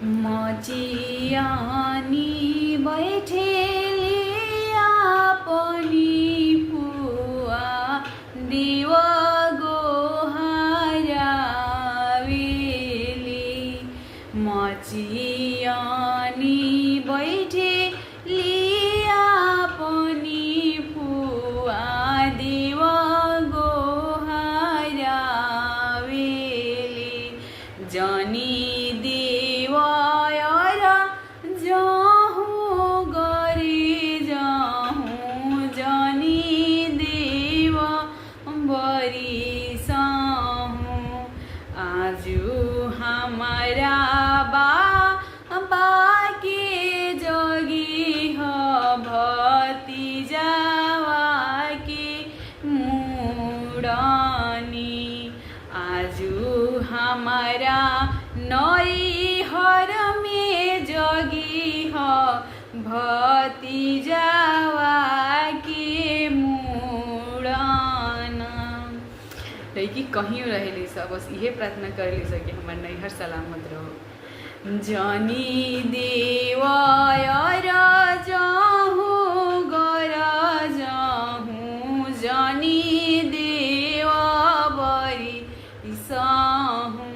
मचियानी बैठेलिया पनि पुआ दिव गोहारावेली मचियानी बैठेलिया पनि पुआ दिव गोहारावेली जनी हमारा बाके जगी ह भतीजावा के मुड़नी आजू हमारा नैहर में जगी ह भतीजावा के लड़की कहीं रहेली सब बस इहे प्रार्थना करेली सब कि हमार नैहर सलामत रहो। जनी देवयर जाहूँ गर जाहूँ जनी देव बरी साहूँ